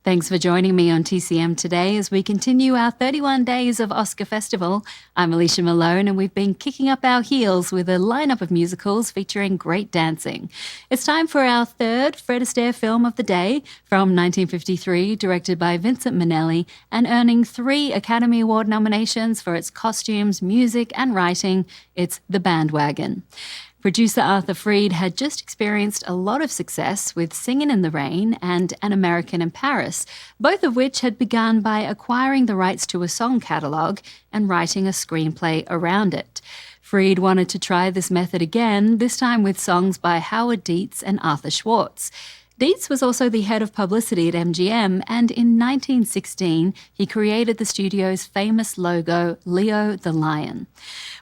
Thanks for joining me on TCM today as we continue our 31 days of Oscar Festival. I'm Alicia Malone and we've been kicking up our heels with a lineup of musicals featuring great dancing. It's time for our third Fred Astaire film of the day from 1953, directed by Vincent Minnelli and earning 3 Academy Award nominations for its costumes, music and writing. It's The Bandwagon. Producer Arthur Freed had just experienced a lot of success with Singin' in the Rain and An American in Paris, both of which had begun by acquiring the rights to a song catalogue and writing a screenplay around it. Freed wanted to try this method again, this time with songs by Howard Dietz and Arthur Schwartz. Dietz was also the head of publicity at MGM, and in 1916 he created the studio's famous logo, Leo the Lion.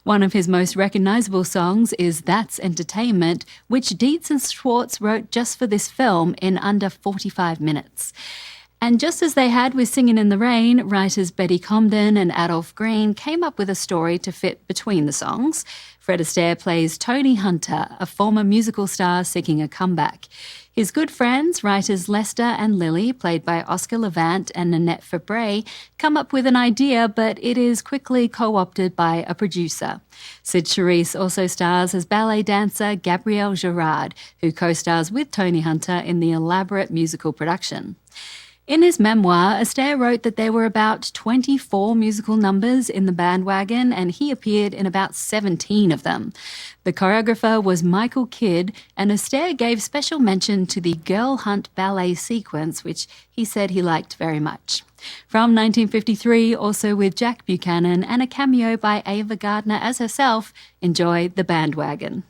One of his most recognisable songs is That's Entertainment, which Dietz and Schwartz wrote just for this film in under 45 minutes. And just as they had with Singin' in the Rain, writers Betty Comden and Adolph Green came up with a story to fit between the songs. Fred Astaire plays Tony Hunter, a former musical star seeking a comeback. His good friends, writers Lester and Lily, played by Oscar Levant and Nanette Fabray, come up with an idea, but it is quickly co-opted by a producer. Sid Charisse also stars as ballet dancer Gabrielle Gerard, who co-stars with Tony Hunter in the elaborate musical production. In his memoir, Astaire wrote that there were about 24 musical numbers in The Bandwagon, and he appeared in about 17 of them. The choreographer was Michael Kidd, and Astaire gave special mention to the Girl Hunt ballet sequence, which he said he liked very much. From 1953, also with Jack Buchanan and a cameo by Ava Gardner as herself, enjoy The Bandwagon.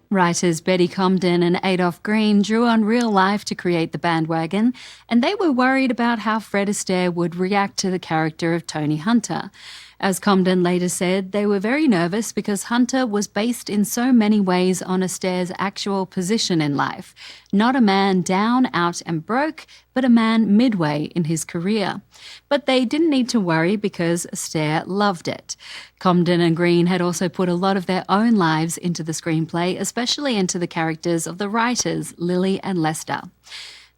Writers Betty Comden and Adolph Green drew on real life to create The Bandwagon, and they were worried about how Fred Astaire would react to the character of Tony Hunter. As Comden later said, they were very nervous because Hunter was based in so many ways on Astaire's actual position in life. Not a man down, out and broke, but a man midway in his career. But they didn't need to worry because Astaire loved it. Comden and Green had also put a lot of their own lives into the screenplay, especially into the characters of the writers, Lily and Lester.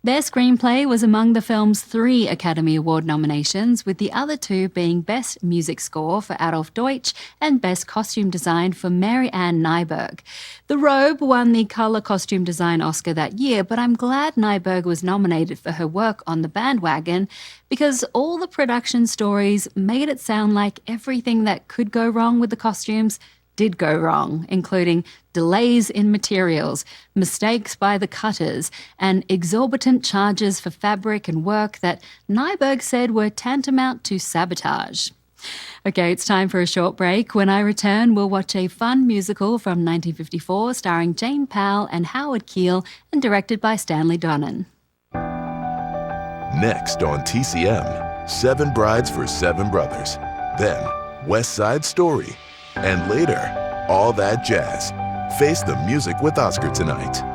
Their screenplay was among the film's 3 Academy Award nominations, with the other 2 being Best Music Score for Adolf Deutsch and Best Costume Design for Mary Ann Nyberg. The Robe won the Colour Costume Design Oscar that year, but I'm glad Nyberg was nominated for her work on The Bandwagon because all the production stories made it sound like everything that could go wrong with the costumes did go wrong, including delays in materials, mistakes by the cutters, and exorbitant charges for fabric and work that Nyberg said were tantamount to sabotage. Okay, it's time for a short break. When I return, we'll watch a fun musical from 1954 starring Jane Powell and Howard Keel and directed by Stanley Donen. Next on TCM, 7 Brides for 7 Brothers. Then, West Side Story. And later, All That Jazz. Face the music with Oscar tonight.